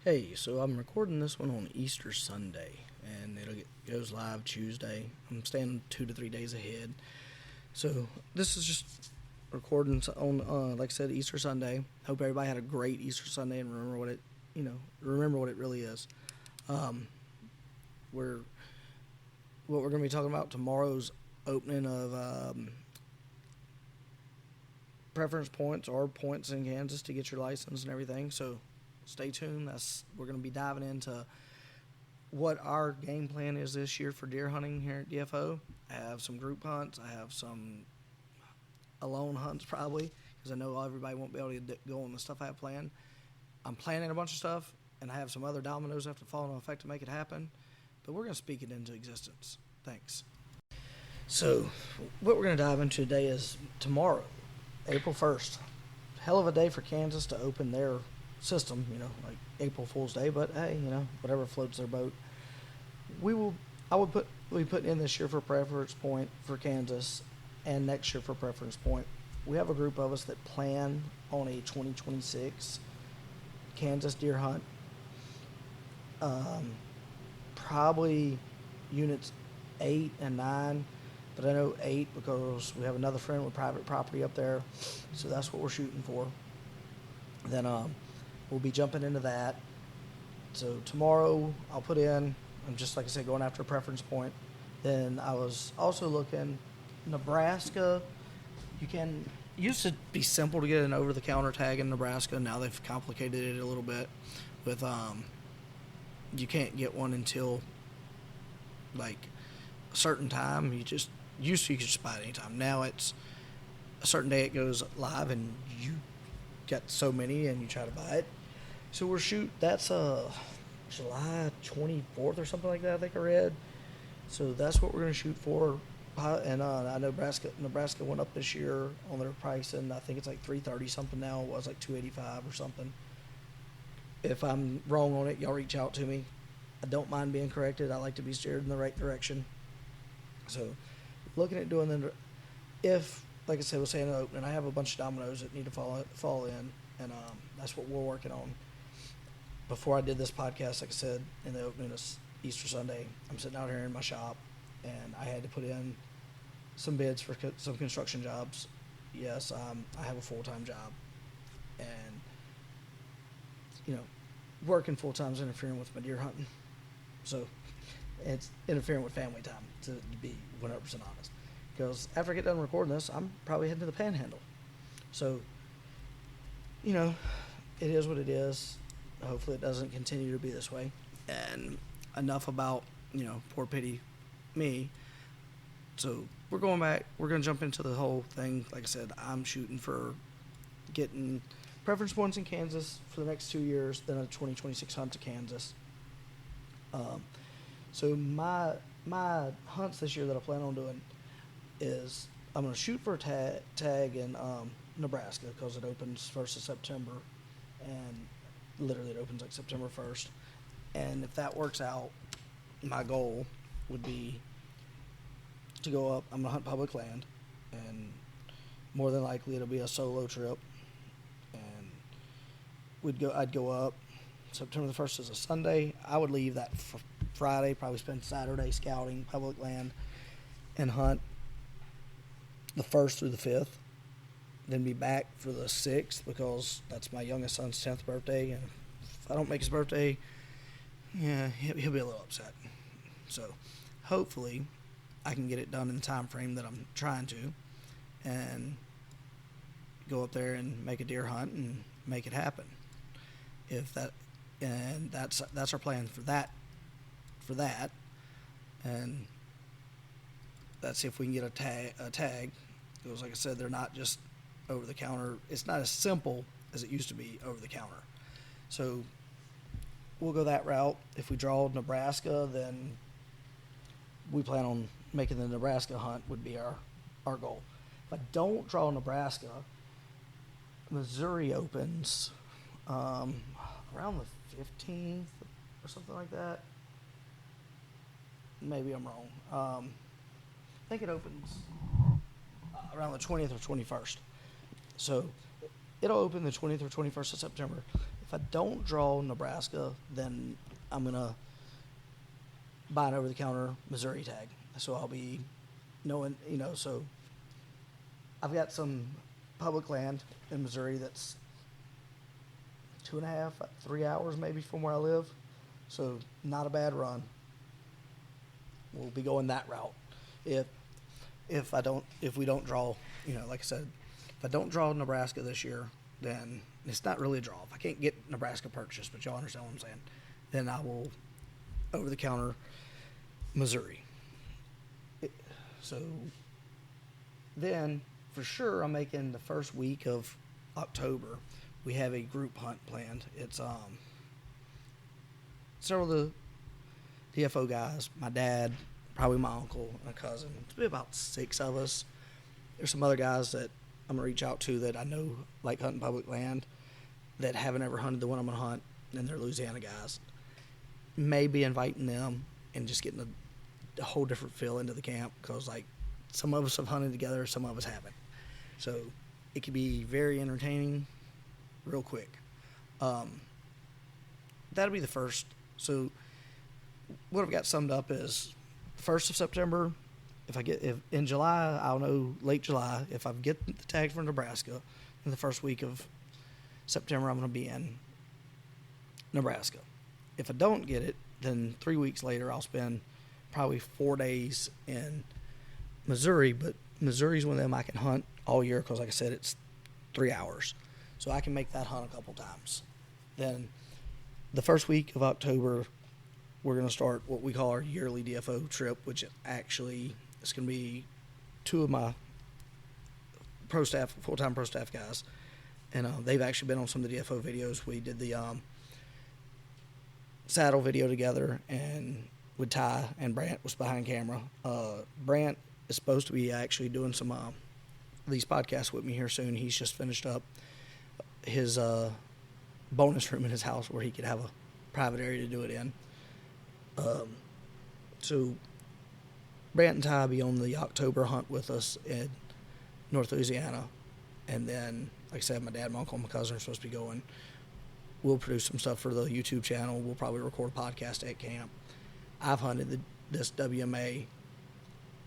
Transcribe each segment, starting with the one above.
Hey, so I'm recording this one on Easter Sunday, and goes live Tuesday. I'm staying 2 to 3 days ahead. So this is just recording on, like I said, Easter Sunday. Hope everybody had a great Easter Sunday and remember what it really is. We're what we're going to be talking about tomorrow's opening of preference points or points in Kansas to get your license and everything. So stay tuned. We're going to be diving into what our game plan is this year for deer hunting here at DFO. I have some group hunts. I have some alone hunts probably because I know everybody won't be able to go on the stuff I have planned. I'm planning a bunch of stuff, and I have some other dominoes that have to fall into effect to make it happen. But we're going to speak it into existence. Thanks. So what we're going to dive into today is tomorrow, April 1st. Hell of a day for Kansas to open their system, like April Fool's Day, but hey, whatever floats their boat. I would be putting in this year for preference point for Kansas and next year for preference point. We have a group of us that plan on a 2026 Kansas deer hunt. Probably units 8 and 9, but I know 8 because we have another friend with private property up there, so that's what we're shooting for. Then we'll be jumping into that. So tomorrow I'll put in, I'm just like I said, going after a preference point. Then I was also looking, Nebraska, it used to be simple to get an over-the-counter tag in Nebraska. Now they've complicated it a little bit with, you can't get one until like a certain time. You could just buy it anytime. Now it's a certain day it goes live and you get so many and you try to buy it. So that's July 24th or something like that, I think I read. So that's what we're going to shoot for. And I know Nebraska went up this year on their price, and I think it's like $330 something now. It was like $285 or something. If I'm wrong on it, y'all reach out to me. I don't mind being corrected. I like to be steered in the right direction. So looking at doing like I said, we're saying in the opening, I have a bunch of dominoes that need to fall in, and that's what we're working on. Before I did this podcast, like I said, in the opening of Easter Sunday, I'm sitting out here in my shop, and I had to put in some bids for some construction jobs. Yes, I have a full-time job, and working full-time is interfering with my deer hunting. So it's interfering with family time, to be 100% honest. Because after I get done recording this, I'm probably heading to the Panhandle. So, it is what it is. Hopefully it doesn't continue to be this way. And enough about, poor pity me. So we're going to jump into the whole thing. Like I said, I'm shooting for getting preference points in Kansas for the next 2 years, then a 2026 hunt to Kansas. So my hunts this year that I plan on doing is I'm going to shoot for a tag in Nebraska because it opens 1st of September, and literally it opens like September 1st. And if that works out, my goal would be to go up. I'm going to hunt public land, and more than likely it'll be a solo trip. And I'd go up. September the 1st is a Sunday. I would leave that Friday, probably spend Saturday scouting public land and hunt the 1st through the 5th, then be back for the 6th because that's my youngest son's 10th birthday, and if I don't make his birthday, yeah, he'll be a little upset. So hopefully I can get it done in the time frame that I'm trying to, and go up there and make a deer hunt and make it happen. That's our plan for that, and that's if we can get a tag. Because like I said, they're not just over the counter. It's not as simple as it used to be over the counter. So we'll go that route. If we draw Nebraska, then we plan on making the Nebraska hunt would be our goal. If I don't draw Nebraska, Missouri opens around the 15th or something like that. Maybe I'm wrong. I think it opens around the 20th or 21st. So it'll open the 20th or 21st of September. If I don't draw Nebraska, then I'm going to buy an over-the-counter Missouri tag. So I'll be knowing, so I've got some public land in Missouri that's 2.5, 3 hours maybe from where I live. So not a bad run. We'll be going that route. If we don't draw, like I said, if I don't draw Nebraska this year, then it's not really a draw. If I can't get Nebraska purchased, but y'all understand what I'm saying, then I will over the counter Missouri. So then for sure I'm making the first week of October. We have a group hunt planned. It's several of the DFO guys, my dad, probably my uncle, and a cousin. It's be about 6 of us. There's some other guys that I'm going to reach out to that I know like hunting public land that haven't ever hunted the one I'm going to hunt, and they're Louisiana guys. Maybe inviting them and just getting a whole different feel into the camp, because like some of us have hunted together, some of us haven't. So it could be very entertaining real quick. That'll be the first. So what I've got summed up is 1st of September. If in July, I'll know late July. If I get the tag for Nebraska in the first week of September, I'm going to be in Nebraska. If I don't get it, then 3 weeks later, I'll spend probably 4 days in Missouri. But Missouri's one of them I can hunt all year because, like I said, it's 3 hours. So I can make that hunt a couple times. Then the first week of October, we're going to start what we call our yearly DFO trip, which actually is going to be 2 of my full-time pro staff guys. And they've actually been on some of the DFO videos. We did the saddle video together, and with Ty and Brant was behind camera. Brant is supposed to be actually doing some these podcasts with me here soon. He's just finished up his bonus room in his house where he could have a private area to do it in. So Brant and Ty be on the October hunt with us in North Louisiana. And then, like I said, my dad, my uncle, and my cousin are supposed to be going. We'll produce some stuff for the YouTube channel. We'll probably record a podcast at camp. I've hunted this WMA.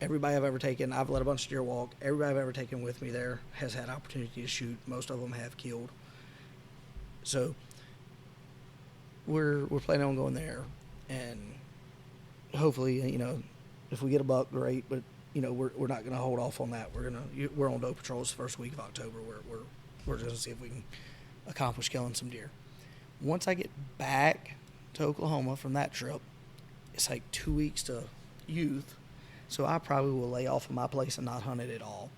Everybody I've ever taken, I've let a bunch of deer walk. Everybody I've ever taken with me there has had opportunity to shoot. Most of them have killed. So we're planning on going there, and hopefully, if we get a buck, great. But we're not going to hold off on that. We're on doe patrols the first week of October. We're just going to see if we can accomplish killing some deer. Once I get back to Oklahoma from that trip, it's like 2 weeks to youth. So I probably will lay off of my place and not hunt it at all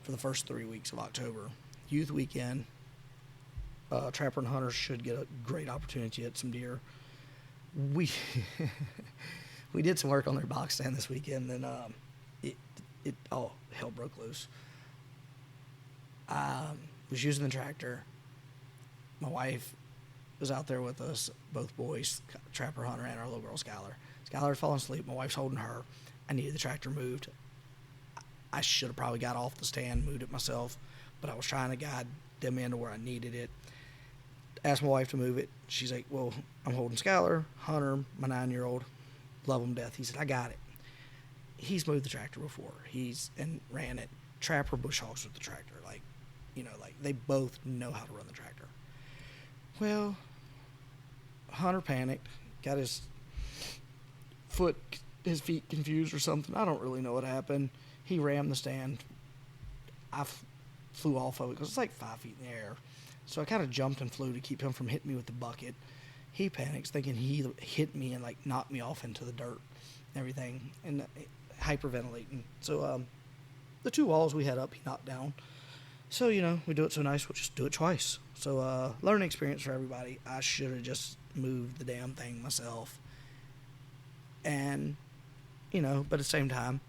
for the first 3 weeks of October. Youth weekend, trapper and hunters should get a great opportunity at some deer. We did some work on their box stand this weekend, and hell broke loose. I was using the tractor. My wife was out there with us, both boys, trapper, hunter, and our little girl, Skylar. Skylar's falling asleep. My wife's holding her. I needed the tractor moved. I should have probably got off the stand, moved it myself, but I was trying to guide them into where I needed it. Asked my wife to move it. She's like, well, I'm holding Skylar, Hunter, my 9-year-old, love him to death. He said, I got it. He's moved the tractor before. And ran it. Trapper bush hogs with the tractor. Like they both know how to run the tractor. Well, Hunter panicked, got his feet confused or something. I don't really know what happened. He rammed the stand. I flew off of it because it's like 5 feet in the air. So I kind of jumped and flew to keep him from hitting me with the bucket. He panics, thinking he hit me and knocked me off into the dirt and everything, and hyperventilating. So the 2 walls we had up, he knocked down. So, we do it so nice, we'll just do it twice. So learning experience for everybody. I should have just moved the damn thing myself. And, but at the same time,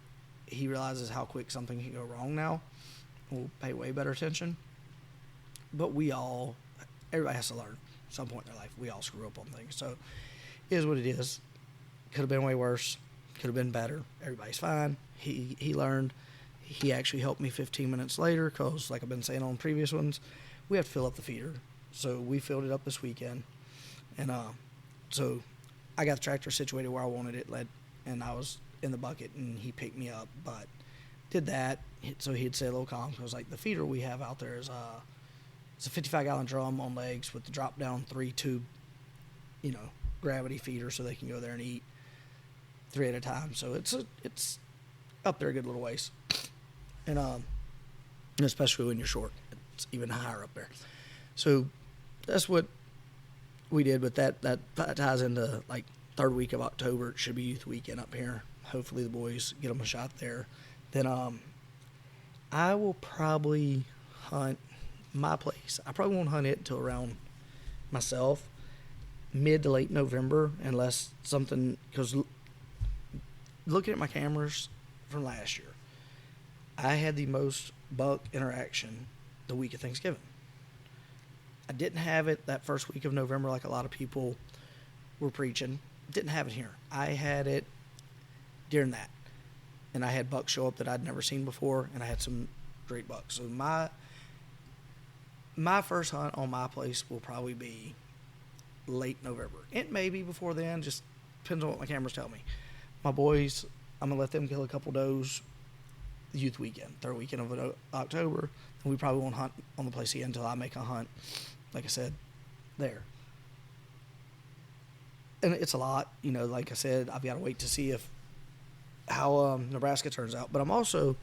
he realizes how quick something can go wrong now. We'll pay way better attention. But everybody has to learn at some point in their life. We all screw up on things. So it is what it is. Could have been way worse. Could have been better. Everybody's fine. He learned. He actually helped me 15 minutes later because, like I've been saying on previous ones, we have to fill up the feeder. So we filled it up this weekend, and so I got the tractor situated where I wanted it, and I was in the bucket, and he picked me up. But did that, so he'd say a little calm. I was like, the feeder we have out there is it's a 55-gallon drum on legs with the drop down 3-tube, gravity feeder, so they can go there and eat 3 at a time. So it's up there a good little ways, and especially when you're short, it's even higher up there. So that's what we did. But that ties into like third week of October. It should be youth weekend up here. Hopefully the boys get them a shot there. Then I will probably hunt my place. I probably won't hunt it until around myself, mid to late November, unless something, because looking at my cameras from last year, I had the most buck interaction the week of Thanksgiving. I didn't have it that first week of November like a lot of people were preaching. Didn't have it here. I had it during that. And I had bucks show up that I'd never seen before, and I had some great bucks. So my first hunt on my place will probably be late November. It may be before then, just depends on what my cameras tell me. My boys, I'm going to let them kill a couple does youth weekend, third weekend of October, and we probably won't hunt on the place again until I make a hunt, like I said, there. And it's a lot, like I said, I've got to wait to see how Nebraska turns out. But I'm also,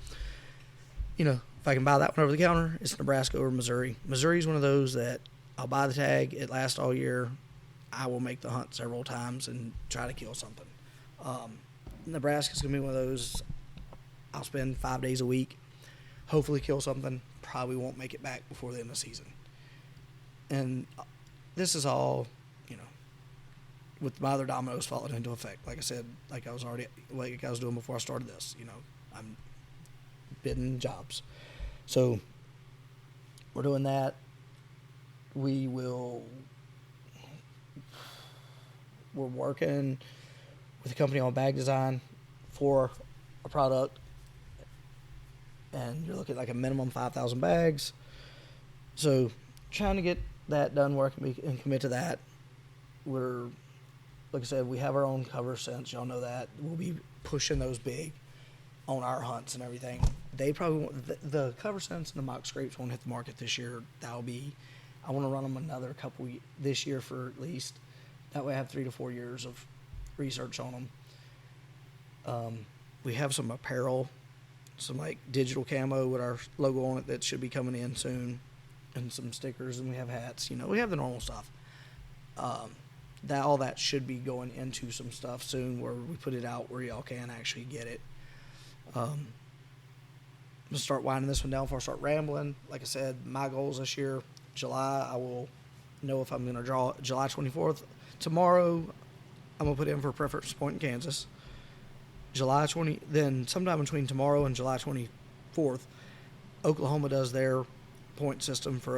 if I can buy that one over the counter, it's Nebraska or Missouri. Missouri's one of those that I'll buy the tag, it lasts all year. I will make the hunt several times and try to kill something. Nebraska's going to be one of those I'll spend 5 days a week, hopefully kill something, probably won't make it back before the end of the season. And this is all, with my other dominoes falling into effect. Like I said, like I was doing before I started this, I'm bidding jobs. So we're doing that. We're working with a company on bag design for a product, and you're looking at like a minimum 5,000 bags. So trying to get that done, working and commit to that. Like I said, we have our own cover scents. Y'all know that. We'll be pushing those big on our hunts and everything. They probably won't, the cover scents and the mock scrapes won't hit the market this year. I want to run them another couple this year for at least. That way I have 3 to 4 years of research on them. We have some apparel, some like digital camo with our logo on it that should be coming in soon, and some stickers, and we have hats. We have the normal stuff. All that should be going into some stuff soon where we put it out where y'all can actually get it. I'm gonna start winding this one down before I start rambling. Like I said, my goals this year, July, I will know if I'm gonna draw July 24th. Tomorrow, I'm gonna put in for Preference Point in Kansas. Then sometime between tomorrow and July 24th, Oklahoma does their point system for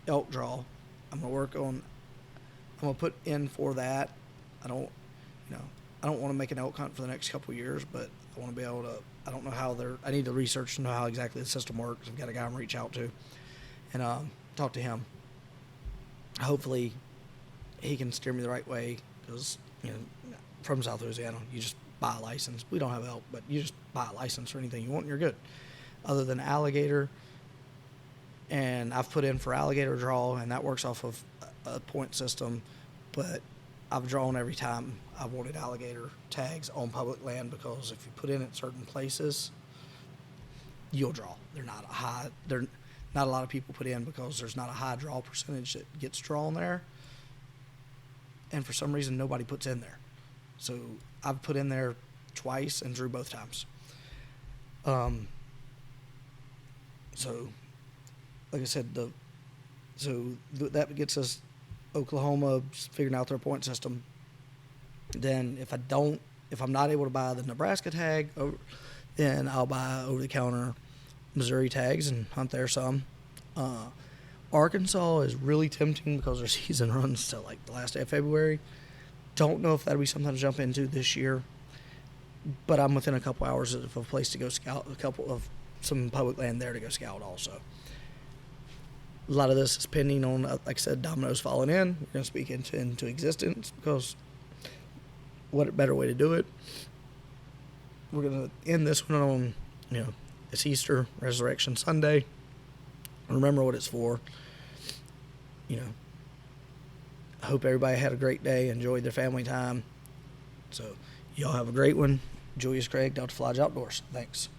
elk draw. I'm gonna put in for that. I don't want to make an elk hunt for the next couple of years, but I want to be able to. I don't know how I need to research to know how exactly the system works. I've got a guy I'm reach out to, and talk to him. Hopefully, he can steer me the right way, because from South Louisiana, you just buy a license. We don't have elk, but you just buy a license for anything you want, and you're good. Other than alligator, and I've put in for alligator draw, and that works off of a point system, but I've drawn every time I've wanted alligator tags on public land, because if you put in at certain places, you'll draw. They're not a lot of people put in, because there's not a high draw percentage that gets drawn there, and for some reason nobody puts in there. So I've put in there twice and drew both times. So like I said, that gets us Oklahoma figuring out their point system. Then if I'm not able to buy the Nebraska tag, then I'll buy over-the-counter Missouri tags and hunt there some. Arkansas is really tempting because their season runs till like the last day of February. Don't know if that'll be something to jump into this year, but I'm within a couple hours of a place to go scout, some public land there to go scout also. A lot of this is pending on, like I said, dominoes falling in. We're going to speak into existence, because what a better way to do it. We're going to end this one on, it's Easter, Resurrection Sunday. Remember what it's for. I hope everybody had a great day, enjoyed their family time. So, y'all have a great one. Julius Craig, Delta Flies Outdoors. Thanks.